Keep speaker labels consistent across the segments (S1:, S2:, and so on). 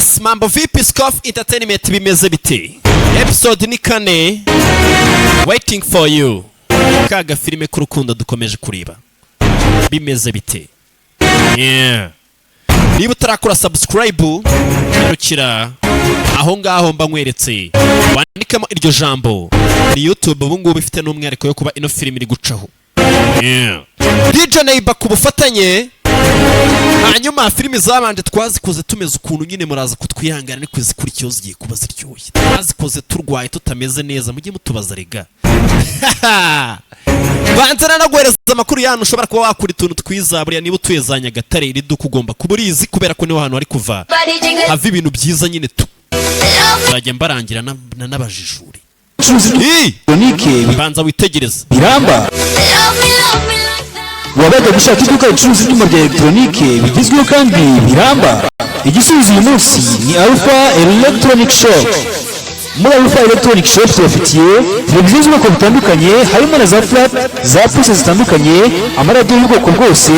S1: Yes, mambo vipi SIKOV Entertainment bimeze bite? Episode ni 4 Waiting for you. Kaga filime k'urukundo dukomeje kuriba. Bimeze bite? Yeah. Niba utarakora subscribe, nyarukira aho ngaho mba nkweretse. Wandikamo iryo jambo. Ni YouTube ubu ngubu ifite n'umwihariko yo kuba ino filime iri gucaho. Yeah. DJ Neighbor ku bufatanye. Hanyuma filime zabanje twazikoze tumeze ukuntu nyine muraza kutwihangana ni kwizikurikiyo zigiye kuba ziryoshye. Twazikoze turwaye tutameze neza mujye mutubaza rega. Banzana nagwereza amakuru yanyu ushobora kuba wakura ituntu twiza buriya niba utuyeza Nyagatare iri duka ugomba kuburizi kubera ko niho hantu hari kuva hava ibintu byiza nyine tu. Zajya mbarangira n'abajijuri. Banza witegereza.
S2: Biramba. Wabaga gushaka iduka ricuruza ibyuma bya electronique bigezweho kandi biramba. Igisubizo uyu munsi ni Alpha Electronic Shop. Muri Alpha Electronic Shop tubafitiye televiziyo z'ubwoko butandukanye harimo na za flat za puse zitandukanye, amaradiyo y'ubwoko bwose,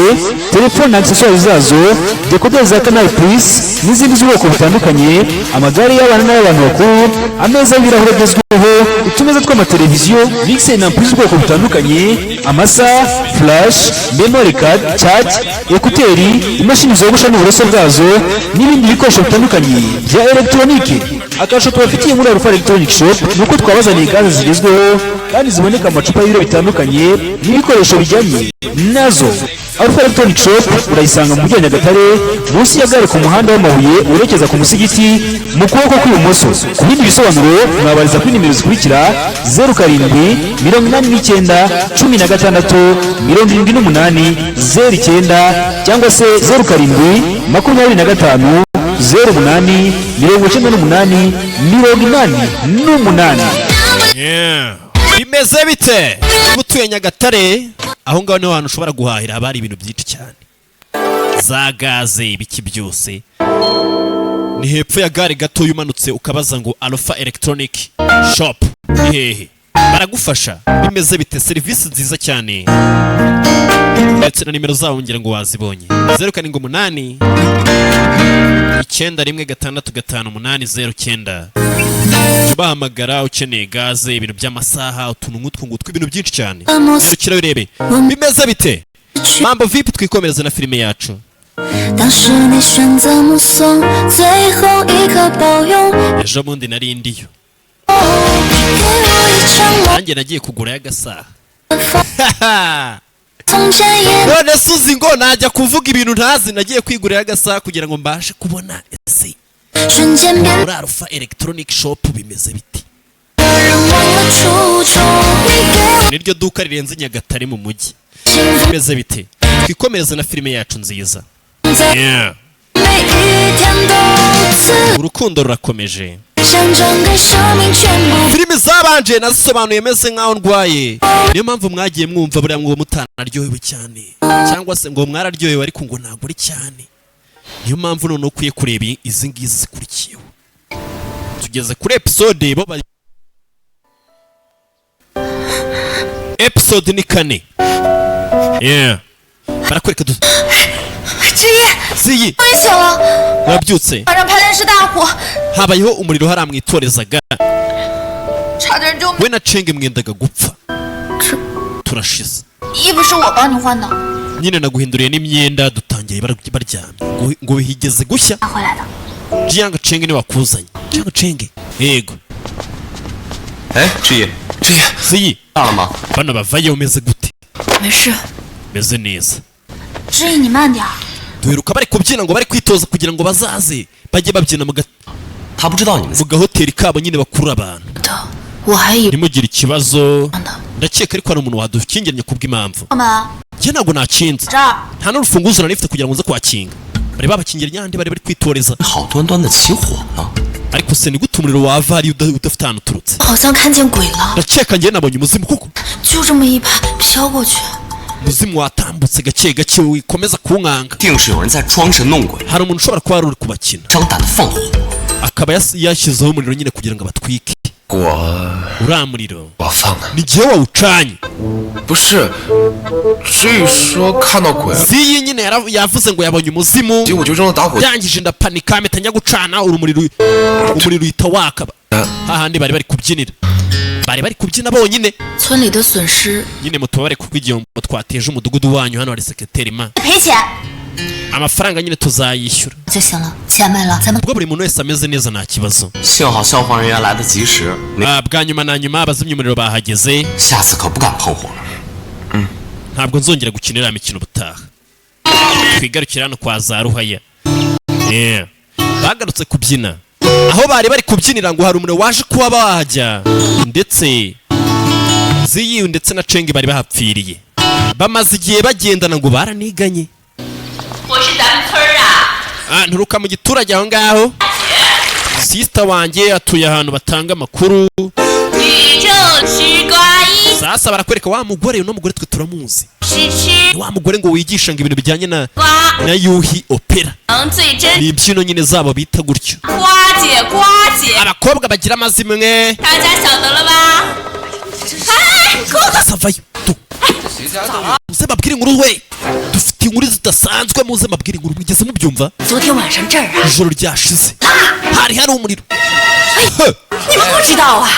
S2: telefone na accessoires zazo, decoder za Canal Plus n'izindi z'ubwoko butandukanye, amagare y'abana n'abantu bakuru, ameza y'ibirahure agezweho, utumeza tw'amateleviziyo, mixer na ampli z'ubwoko butandukanye, amasa, flash, memory card, charge, ekuteri, imashini zogosha n'uburoso bwazo n'ibindi bikoresho bitandukanye bya electronique. Akasho tubafitiye muri Alpha Electronic Shop nuko twabazaniye gaze zigezweho kandi ziboneka amacupa y'ibiro bitandukanye n'ibikoresho bijyanye nazo. Alpha Electronic Shop urayisanga mu mujyi wa Nyagatare munsi ya gare ku muhanda w'amabuye urekeza ku musigiti mu kuboko kw'ibumoso. Ku bindi bisobanuro mwabariza kuri nimero zikurikira 07 89 16 78 09 cyangwa se 07 25 08 98 88.
S1: Yeah. Bimeze bite? Mutuye Nyagatare aho ngaho niho hantu ushobora guhahira abari ibintu byinshi cyane. Za gaze ibiki byose. Ni hepfo ya gare gato yumanutse ukabaza ngo Alpha Electronic Shop. Hehe. Baragufasha. Bimeze bite? Service nziza cyane. Ndetse na nimero zabo ngira ngo wazibonye. 078 9165809. Bahamagara ukeneye gaze ibintu by'amasaha utuntu nk'utwo ngutwo ibintu byinshi cyane. Nyarukira urebe. Bimeze bite? Mambo vipi twikomereza na filime yacu. Ejo bundi nari ndiyo. Nanjye nagiye kugura y'agasaha. None suzi ngo najya kuvuga ibintu ntazi nagiye kwigurira y'agasaha kugira ngo mbashe kubona ese muri Alpha Electronic Shop bimeze biti. Niryo duka rirenze Nyagatare mu mujyi. Bimeze bite? Twikomereza na filime yacu nziza. Yeah. Urukundo rurakomeje. Filime zabanje nazisobanuye meze nkaho ndwaye. Niyo mpamvu mwagiye mwumva buriya ngo mutanaryohewe cyane cyangwa se ngo mwararyohewe ariko ngo ntabwo ari cyane. Niyo mpamvu none ukwiye kureba izi ngizi zikurikiyeho. Tugeze kuri episode bo episode ni 4. Yeah. Barakwereka Siyi. Wabyutse. Habayeho umuriro haramwitorezaga. We na Chenge mwendaga gupfa. Turashize. Nyine naguhinduriye n'imyenda dutangiye baryamye. Ngo higeze gushya. Jianga Chenge ni wakuzanye. Jianga Chenge. Yego.
S3: Chiye.
S1: Siyi.
S3: Alama.
S1: Bana bavaye umeze gute? Meze neza.
S4: Chiye ni mandi ya.
S1: Duheruka bari kubyina ngo bari kwitoza kugira ngo bazaze bajye babyina mu gahoteli kabo nyine bakurura abantu. Nimugire ikibazo ndakeka ariko hari umuntu wadukingiranye kubw'impamvu. Njye ntabwo nakinze nta n'urufunguzo narifite kugira ngo nze kwakinga. Bari babakingira nyandi bari kwitoreza. Ariko se ni gute umuriro wava ari udafite ahantu uturutse? Ndakeka njye nabonye umuzimu kuko muzimu watambutse gake gake wikomeza kunkanga. Hari umuntu ushobora kuba ari uri kubakina akaba yashyizeho umuriro nyine kugira ngo abatwike. uriya muriro
S3: 我放的，
S1: ni jyewe wawucanye.
S3: 不是，据说看到鬼了，
S1: ziyi nyine yavuze ngo yabonye umuzimu
S3: 结果就扔了打火机。
S1: byangije ndapanika mpita njya gucana umuriro uhita waka. hahandi bari kubyinira, bari kubyina bonyine.
S4: 村里的损失
S1: nyine mutubabare kuko igihe twateje umudugudu wanyu hano hari sekreteri ma
S4: 赔钱
S1: amafaranga nyine tuzayishyura
S4: 就行了，钱没了，咱们
S1: ubwo buri muntu wese ameze neza nta kibazo.
S5: 幸好消防人员来得及时，
S1: bwa nyuma na nyuma abazimya umuriro bahageze.
S5: 下次可不敢碰火了。
S1: ntabwo nzongera gukinira imikino ubutaha. twigarukira hano kwa za ruhaya. bagarutse kubyina aho bari kubyinira ngo hari umuriro waje kuba bahajya, ndetse ziyi ndetse na cengi bari bahapfiriye. bamaze igihe bagendana ngo baraniganye. nturuka mu giturage aho ngaho. sisita wanjye atuye ahantu batanga amakuru. sasa barakwereka wa mugore, uno mugore twe turamuzi. wa mugore ngo wigisha ngo ibintu bijyanye na yuhi opera. ni imbyino nyine zabo bita gutyo. abakobwa bagira amazimwe. savayo muze mabwire inkuru we, dufite inkuru zidasanzwe. muze mabwire inkuru, mwigeze mubyumva?
S4: 昨天晚上这儿啊，
S1: ijoro ryashize hari umuriro.
S4: 你们不知道啊？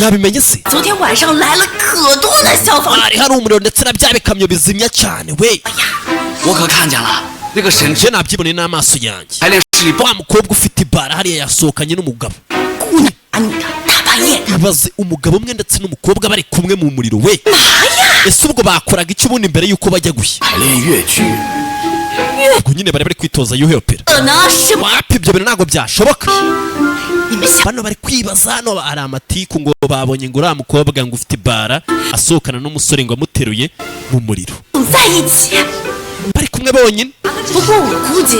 S1: nabimenye se?
S4: 昨天晚上来了可多的消防员。
S1: hari umuriro ndetse na bya bikamyo bizimya cyane we.
S5: 我可看见了，那个神
S1: je nabyiboneye n'amaso yanjye.
S5: 排练室里
S1: wa mukobwa ufite ibara hariya yasohokanye n'umugabo.
S4: 姑娘把你的大半夜的，
S1: ibaze umugabo umwe ndetse n'umukobwa bari kumwe mu muriro we. ese ubwo bakoraga iki ubundi mbere yuko bajya gushya?
S5: 排练越剧，
S1: ubwo nyine bari kwitoza yuhi opera.
S4: 可能是
S1: wapi ibyo bintu ntabwo byashoboka.
S4: 你们想
S1: bano bari kwibaza hano hari amatiku ngo babonye ngo uriya mukobwa ngo ufite ibara asohokana n'umusore ngo amuteruye mu muriro.
S4: 在一起。
S1: bari kumwe bonyine.
S4: 不过我估计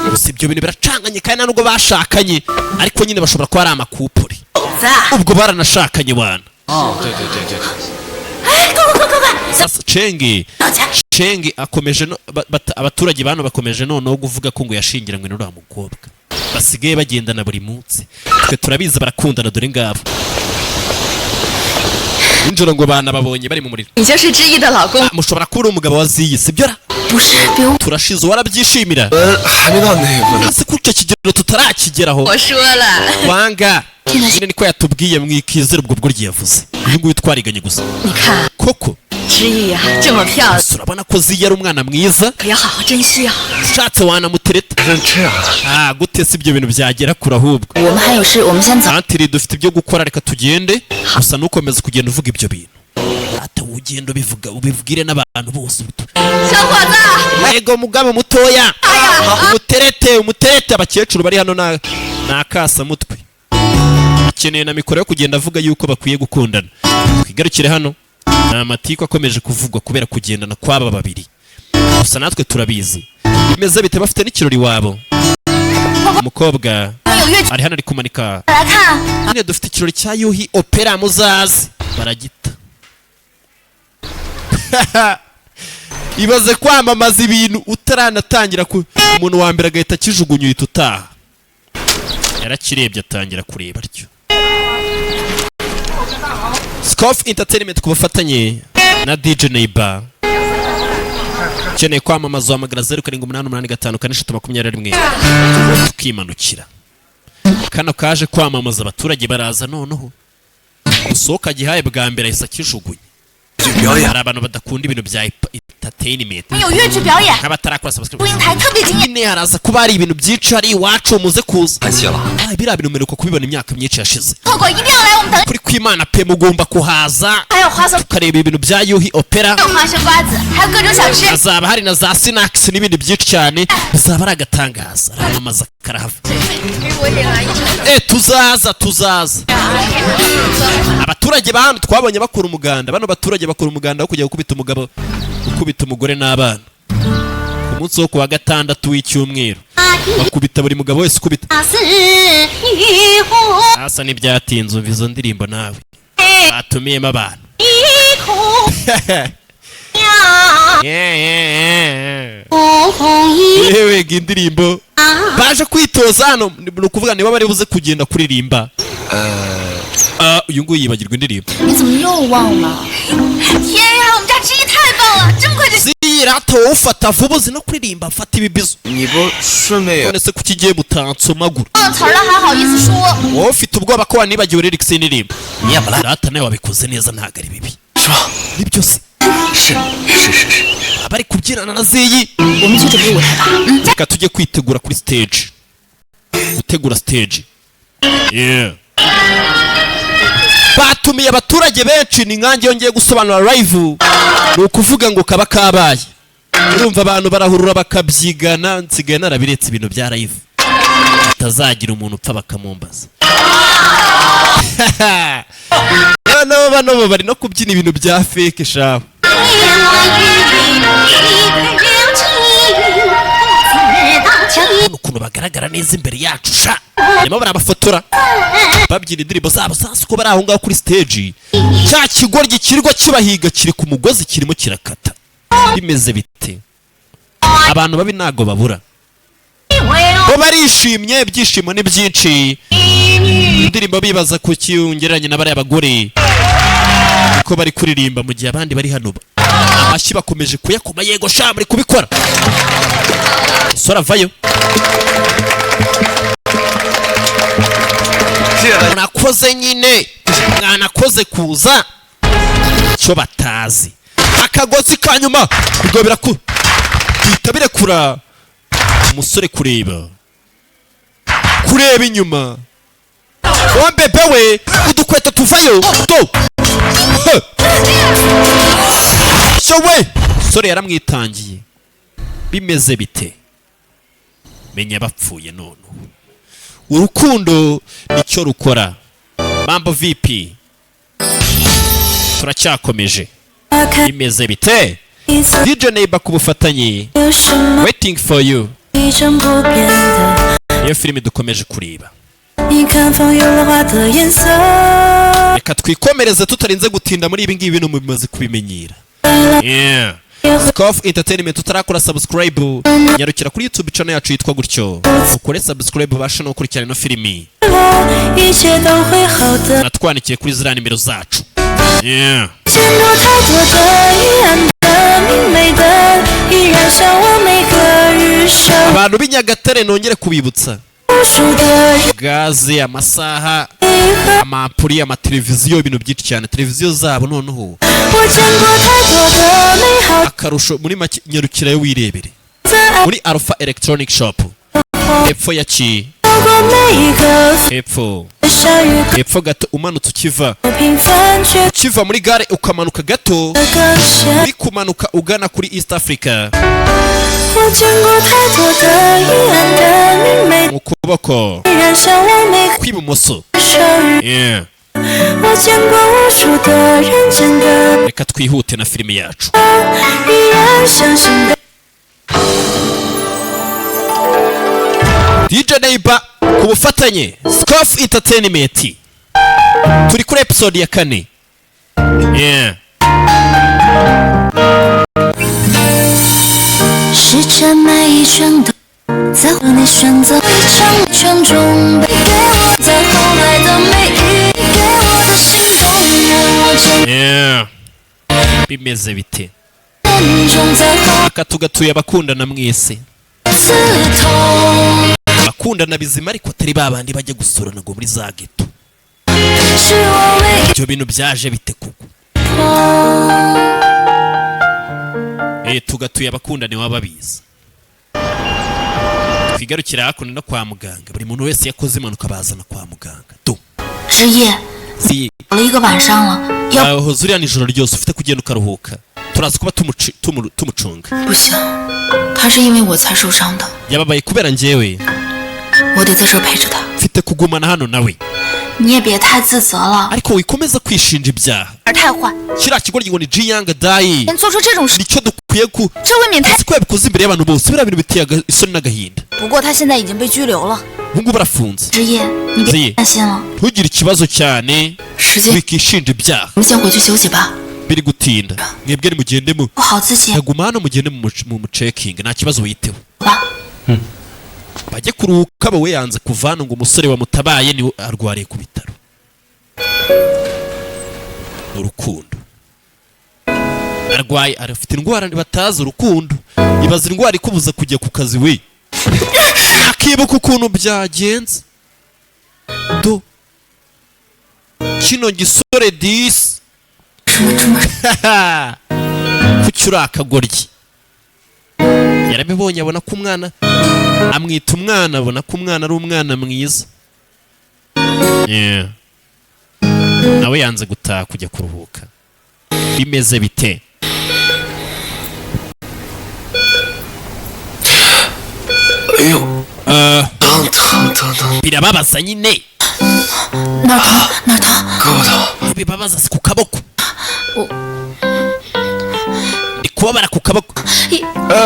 S1: gusa ibyo bintu biracanganye kandi nubwo bashakanye ariko nyine bashobora kuba ari amakupure.
S4: 子，
S1: ubwo baranashakanye wana.
S5: 哦，对对对对，
S4: 哎，快！
S1: sasa cengi
S4: 老钱，
S1: cengi akomeje abaturage bano bakomeje noneho kuvuga ko ngo yashingiranywe n'uriya mukobwa. basigaye bagendana buri munsi. twe turabizi barakundana dore ngabo. nijoro ngo bana babonye bari mu muriro.
S4: 你就是知意的老公，
S1: mushobora kuba uri umugabo wa ziyi sibyo ra?
S4: 不是比我
S1: turashize warabyishimira.
S3: 还没到那一步呢。
S1: ese ko icyo kigero tutarakigeraho.
S4: 我说了，
S1: wanga nyine niko yatubwiye mwikizera ubwo bwo ryavuze. uyu nguyu twariganye gusa.
S4: 你看
S1: koko
S4: 知意呀，这么漂亮，
S1: urabona ko ziyi ari umwana mwiza.
S4: 可要好好珍惜啊。
S1: ushatse wanamutereta.
S3: 这样，
S1: gute si ibyo bintu byagera kure ahubwo.
S4: 我们还有事，我们先走。
S1: antiri dufite ibyo gukora reka tugende. gusa nukomeza kugenda uvuga ibyo bintu. ata ugenda ubibwire n'abantu bose.
S4: 小伙子，
S1: yego mugabo mutoya. umuterete abakecuru bari hano na akasa mutwe. akeneye na mikoro yo kugenda avuga yuko bakwiye gukundana. twigarukire hano. ni amatiku akomeje kuvugwa kubera kugendana kw'aba babiri. gusa natwe turabizi bimeze bite bafite n'ikirori wabo. umukobwa
S4: 有乐曲
S1: ari hano ari kumanika.
S4: 来看，
S1: nyine dufite ikirori cya yuhi opera muzazi. baragita. ibaze kwamamaza ibintu utaranatangira umuntu wa mbere agahita akijugunya uhita utaha. yarakirebye atangira kureba atyo. SIKOV Entertainment ku bufatanye na DJ Neighbor. ukeneye kwamamaza wahamagara 0788542321 tukimanukira. kano kaje kwamamaza abaturage baraza noneho. usohoka gihaye bwa mbere ahise akijugunya. hari abantu badakunda ibintu bya entertainment.
S4: 有乐剧表演，
S1: nk'abatarakora subscribe.
S4: 祝英台特别惊艳。
S1: nyine haraza kuba hari ibintu byinshi hari iwacu muze kuza.
S5: 太谢了。
S1: biriya bintu mperuka kubibona imyaka myinshi yashize.
S4: 错过一定要来我们等。
S1: kuri kwimana pe mugomba kuhaza.
S4: 还有花生，
S1: tukareba ibintu bya yuhi opera.
S4: 还有花生瓜子，还有各种小吃。
S1: hazaba hari na za sinakisi n'ibindi byinshi cyane. bizaba ari agatangaza. aramamaza karahava.
S4: 我也来一场。
S1: tuzaza. abaturage ba hano twabonye bakora umuganda. bano baturage bakora umuganda wo kujya gukubita umugabo ukubita umugore n'abana. ku munsi wo kuwa gatandatu w'icyumweru bakubita buri mugabo wese ukubita. hasa n'ibyatinze umva izo ndirimbo nawe batumiyemo abantu. yewe indirimbo baje kwitoza hano. ni ukuvuga niba bari buze kugenda kuririmba. uyu nguyu yibagirwa indirimbo
S4: 你怎么又忘了？天呀，我们家之一太棒了，这么快就
S1: zirata wowe ufata vuba uzi no kuririmba mfata ibibizo
S3: 你不顺便也
S1: none se kuki igiye mutansomagura
S4: 忘了词儿了，还好意思说？
S1: wowe ufite ubwoba ko wanibagiwe lyrics y'indirimbo
S5: 你也不赖，
S1: rata nawe wabikoze neza ntabwo ari bibi
S5: 是吧？
S1: nibyo se
S5: 是，
S1: abari kubyinana na ziyi
S4: 我们去准备舞台吧。
S1: reka tujye kwitegura kuri stage gutegura stage yeah batumiye abaturage benshi ni nkange yongeye gusobanura live ni ukuvuga ngo kaba kabaye urumva abantu barahurura bakabyigana nsigaye narabiretse ibintu bya live atazagira umuntu upfa bakamumbaza bano bari no kubyina ibintu bya fake shaho ukuntu bagaragara neza imbere yacu sha barimo barabafotora babyina indirimbo zabo sasa uko bari aho ngaho kuri stage cya kigoryi kirirwa kibahiga kiri ku mugozi kirimo kirakata bimeze bite abantu babi ntago babura bo barishimye ibyishimo ni byinshi indirimbo bibaza ku kiyongeranye na bariya bagore ko bari kuririmba mu gihe abandi bari hano amashyi bakomeje kuyakoma yego sha muri kubikora sora vayo mwanakoze nyine mwanakoze kuza cyo batazi akagozi ka nyuma ubwo bihita birekura umusore kureba inyuma wambebe we udukweto tuvayo do showe sore yaramwitangiye bimeze bite menya bapfuye none urukundo nicyo rukora mambo VP turacyakomeje bimeze bite DJ Neighbor ku bufatanye waiting for you iyo filime dukomeje kureba reka twikomereze tutarinze gutinda muri ibi ngibi bintu mubimaze kubimenyera yeah SIKOV Entertainment utarakora subscribe nyarukira kuri YouTube channel yacu yitwa gutyo ukore subscribe basha no kurikirana ino filimi natwandikiye kuri zira nimero zacu yeah abantu b'Inyagatare nongere kubibutsa gaze amasaha amapuri amateleviziyo ibintu byinshi cyane televiziyo zabo noneho akarusho muri make nyarukira yo wirebere muri Alpha Electronic Shop epfo ya ki epfo gato umanutse ukiva muri gare ukamanuka gato uri kumanuka ugana kuri East Africa mu kuboko kw'ibumoso yeah reka twihute na filime yacu DJ Neighbor ku bufatanye SIKOV Entertainment turi kuri episode ya 4 yeah
S6: 是这每一圈都在乎你选择一场圈中被给我在后来的每一给我的心动让我真
S1: yeah bimeze bite
S6: 中在后
S1: akatugatuye abakundana mwese
S6: 刺痛
S1: abakundana bizima ariko atari babandi bajya gusurana ngo muri za geto
S6: 是我唯一
S1: ibyo bintu byaje bite kuko tugatuye abakundane wababizi twigarukira hakuno no kwa muganga buri muntu wese yakoze impanuka bazana kwa muganga do
S6: 职业 了一个晚上了要
S1: aho zuriya nijoro ryose ufite kugenda ukaruhuka turazi kuba tumucunga
S6: 不行他是因为我才受伤的
S1: yababaye kubera njyewe
S6: 我得在这陪着他
S1: mfite kugumana hano nawe
S6: 你也别太自责了
S1: ariko wikomeza kwishinja ibyaha
S4: 儿太坏，
S1: kiriya kigoryi ngo ni Jiyanga Dai
S4: 连做出这种事，
S1: nicyo dukwiye ku
S4: 这未免太……
S1: ko yabikoze imbere y'abantu bose biriya bintu biteye isoni n'agahinda
S4: 不过他现在已经被拘留了。
S1: ubu ngubu arafunze
S6: 职业你别担心了
S1: ntugire ikibazo cyane
S6: 时间
S1: wikishinja ibyaha
S6: 我们先回去休息吧
S1: biri gutinda mwebwe nimugende mu
S6: 不好自己
S1: haguma hano mugende mu mucekinga nta kibazo witeho
S6: 吧
S1: bajye kuruhuka we yanze kuva hano ngo umusore wamutabaye ni arwariye ku bitaro urukundo arwaye arafite indwara batazi urukundo ibaza indwara ikubuza kujya ku kazi we akibuka ukuntu byagenze do kino gisore disi kuki uri akagoryi yarabibonye abona ko umwana amwita umwana abona ko umwana ari umwana mwiza nawe yanze gutaha kujya kuruhuka bimeze bite birababaza nyine bibabaza si ku kaboko ndi kubabara ku kaboko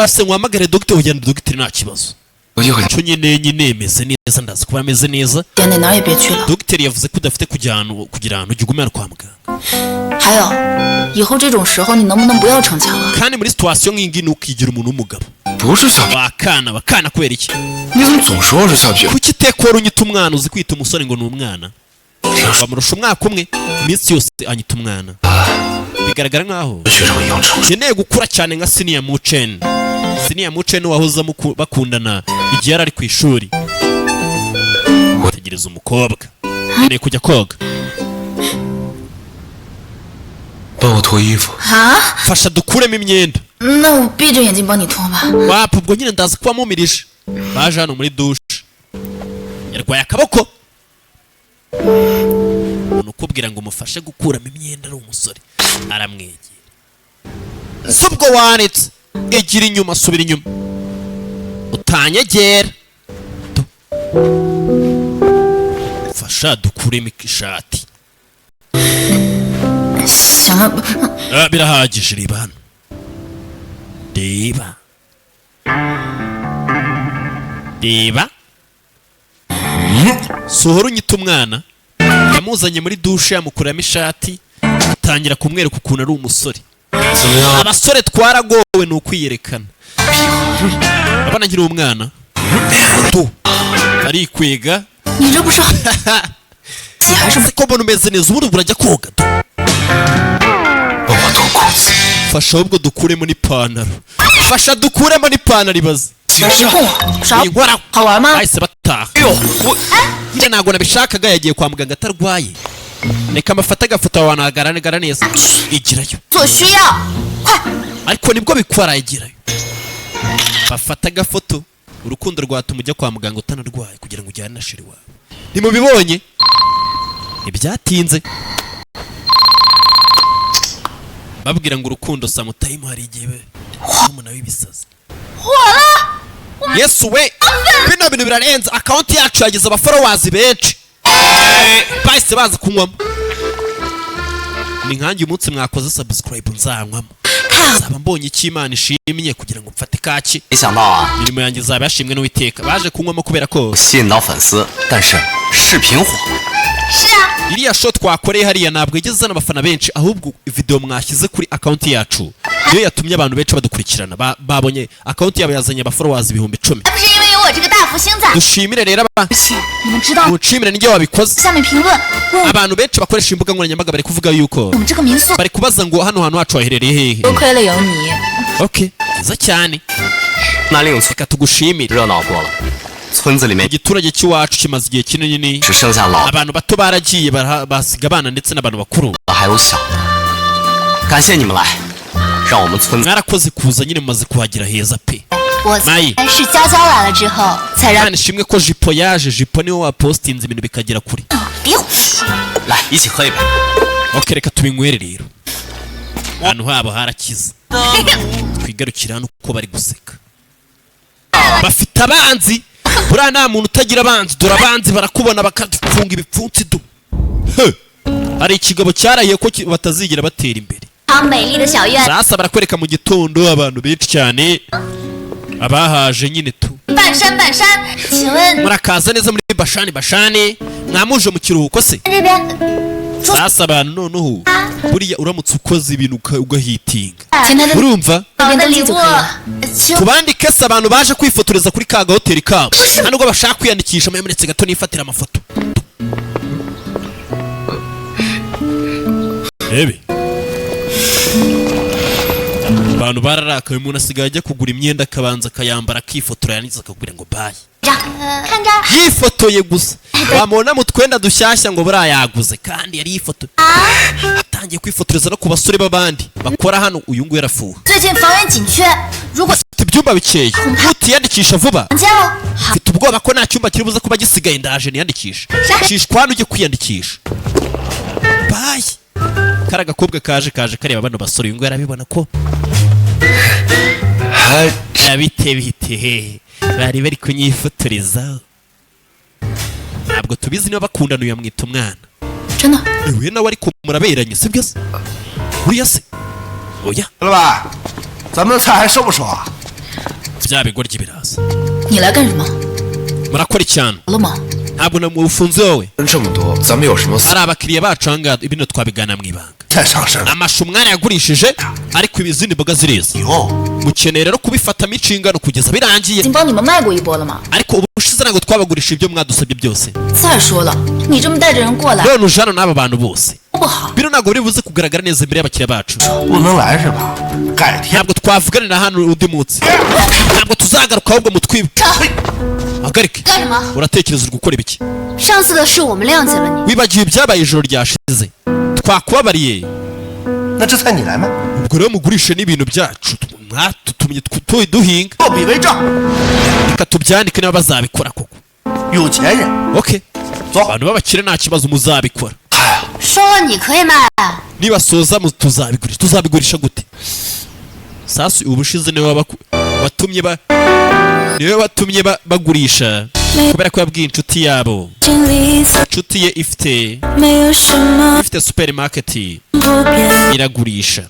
S1: se nkwamagare dogiteri ujyana dogiteri nta kibazo cyo nyine meze neza ndazi kuba ameze neza dogiteri yavuze ko udafite kugira ahantu ujya ugumira kwa muganga kandi muri situwasiyo nk'ingi ntukigira umuntu w'umugabo bakana kubera iki kuki itekora unyita umwana uzi kwita umusore ngo ni umwana bamurusha umwaka umwe iminsi yose anyita umwana bigaragara nkaho nkeneye gukura cyane nka siniya muceni wahoze bakundana igihe yari ari ku ishuri tegereza umukobwa nkeneye kujya koga fasha dukuremo imyenda wapfa ubwo nyine ndaza kuba mumirije baje hano muri dushe yarwaye akaboko umuntu ukubwira ngo umufashe gukuramo imyenda ari umusore aramwegera si ubwo wanitse igira inyuma subira inyuma utanyegera fasha dukuremo ishati birahagije reba hano reba sohora unyita umwana yamuzanye muri dushe yamukuramo ishati atangira kumwereka ukuntu ari umusore abasore twaragowe ni ukwiyerekana abana ngira umwana arikwega ko mbona umeze neza ubundi burajya koga fasha ahubwo dukuremo n'ipantaro fasha dukuremo n'ipantaro ibaze bahise bataha njye ntabwo nabishakaga yagiye kwa muganga atarwaye reka amafata agafoto abantu agaragara neza igirayo ariko nibwo bikora igirayo bafata agafoto urukundo rwatuma ujya kwa muganga utanarwaye kugira ngo ujyane na shiri wawe ntimubibonye ntibyatinze babwira ngo urukundo samutayimu hari igihe umuntu w'ibisazi yesu we bino bintu birarenze akawunti yacu yagize abaforowazi benshi bahise baza kunywamo ni nkange umunsi mwakoze subscribe nzanywamo nzaba mbonye icyo Imana ishimye kugira ngo mfate kaki imirimo yanjye izaba yashimwe n'Uwiteka baje kunywamo kubera ko iriya shot twakoreye hariya ntabwo igeze n'abafana benshi ahubwo video mwashyize kuri account yacu niyo yatumye abantu benshi badukurikirana babonye account yabo yazanye abafollowers 10,000 dushimire rero mucimire n'ijye wabikoze abantu benshi bakoresha imbuga nkoranyambaga bari kuvuga yuko bari kubaza ngo hano hantu hacu haherereye hehe okay nziza cyane reka tugushimire igiturage cy'iwacu kimaze igihe kinini abantu bato baragiye basiga abana ndetse n'abantu bakuru mwarakoze kuza nyine mumaze kuhagira heza pe mayi nishimwe ko jipo yaje jipo niwe wapostinze ibintu bikagera kuri ok reka tubinywere rero ahantu habo harakiza twigarukira hano uko bari guseka bafite abanzi buriya nta muntu utagira abanzi dore abanzi barakubona bakadufunga ibipfunsi du hari ikigabo cyarahiye ko batazigira batera imbere sasa barakwereka mu gitondo abantu benshi cyane abahaje nyine tu murakaza neza muri bashani mwamuje mu kiruhuko se sasa abantu noneho buriya uramutse ukoze ibintu ugahitinga urumva kubandi kese abantu baje kwifotoreza kuri kaga hoteli kabo nubwo bashaka kwiyandikisha muretse gato nifatira amafoto rebe abantu bararakaye umuntu asigaye ajya kugura imyenda akabanza akayambara akifotora yarangiza akakubwira ngo bayi
S4: 看这
S1: yifotoye gusa wamubona mu twenda dushyashya ngo buriya yaguze kandi yari yifotoye atangiye kwifotoreza no ku basore b'abandi bakora hano uyu nguyu yarafuha
S4: 最近房源紧缺，如果
S1: afite ibyumba bikeye utiyandikisha vuba
S4: 房间了，
S1: mfite ubwoba ko nta cyumba kiri buze kuba gisigaye ndaje niyandikisha shishwa hano ujye kwiyandikisha bayi kari agakobwa kaje kareba bano basore uyu nguyu arabibona ko bite bari bari kunyifotorezaho ntabwo tubizi niba bakundana uyu yamwita umwana
S6: 真的。
S1: we nawe ariko muraberanye sibyo se uriya se oya
S3: 老板，咱们的菜还收不收啊？
S1: bya bigoryi biraza
S6: 你来干什么？
S1: murakora icyano
S6: 好了吗？
S1: ntabwo namufunze wowe
S3: 人这么多，咱们有什么
S1: ari abakiriya bacu ahangaha ibintu twabigana mu ibanga
S3: 菜上身？
S1: amashu umwana yagurishije ariko izindi mboga ziriza
S3: 有，
S1: mukeneye rero kubifatamo inshingano kugeza birangiye
S6: 已经帮你们卖过一波了吗？
S1: ariko ubushize ntabwo twabagurishije ibyo mwadusabye byose
S6: 再说了，你这么带着人过来
S1: none uje hano n'aba bantu bose
S6: 不好。
S1: bino ntabwo biri buze kugaragara neza imbere y'abakiriya bacu
S3: 不能来是吧？改天。
S1: ntabwo twavuganira hano undi munsi ntabwo tuzagaruka ahubwo mutwibuke hagarike
S4: 干什么？
S1: uratekereza uri gukora ibiki
S4: 上次的事我们谅解了你，
S1: wibagiwe ibyabaye ijoro ryashize twakubabariye
S3: 那这菜你来卖，
S1: ubwo rero mugurishe n'ibintu byacu mwatutumye duhinga
S3: 落笔为证。
S1: reka tubyandike niba bazabikora koko
S3: 有钱人，
S1: okay
S3: 走。
S1: abantu b'abakire nta kibazo muzabikora
S4: 收了你可以卖，
S1: nibasoza tuzabigurisha gute sasi ubushize niwe watumye bagurisha kubera ko yabwiye inshuti yabo
S6: 经历在
S1: inshuti ye ifite
S6: 没有什么
S1: supermarket
S6: 不变，
S1: iragurisha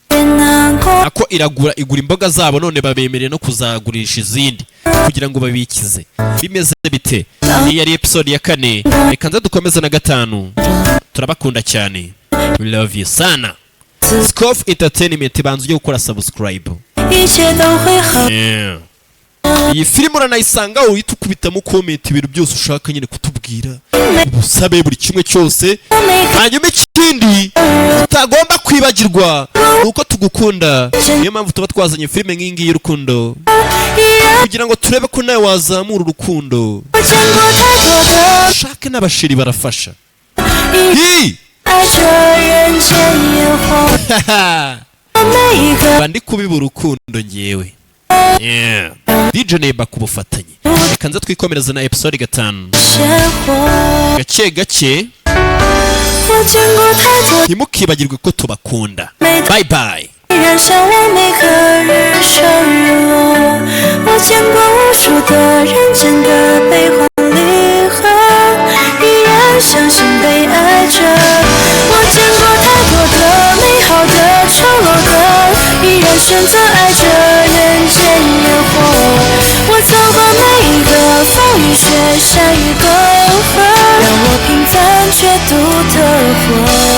S6: 别难过。
S1: ako igura imboga zabo none babemereye no kuzagurisha izindi kugira ngo babikize bimeze bite iyi yari episode ya 4 reka nza dukomeze na 5 turabakunda cyane we love you sana SIKOV Entertainment banza ujye gukora subscribe
S6: 一切都会好。
S1: yeah. iyi filime uranayisanga uhita ukubitamo comment ibintu byose ushaka nyine kutubwira ubusabe buri kimwe cyose hanyuma ikindi utagomba kwibagirwa nuko tugukunda niyo mpamvu tuba twazanye filime nk'ingi y'urukundo kugira ngo turebe ko nawe wazamura urukundo
S6: 我见过太多的
S1: ushake n'abashiri barafasha
S6: 爱着人间烟火，每一个
S1: mba ndi kubiba urukundo ngewe yeah. DJ Neba ku bufatanye reka nza twikomereza na episode 5
S6: 鲜活。
S1: gake gake
S6: 我见过太多
S1: ntimukibagirwe ko tubakunda bye bye
S6: 燃烧我每个日升日落，我见过无数的人间的悲欢离合，依然相信被爱着。我见过太多的美好的丑陋的，依然选择爱着人间烟火。我走过每一个风雨雪山与沟壑，让我平凡却独特活。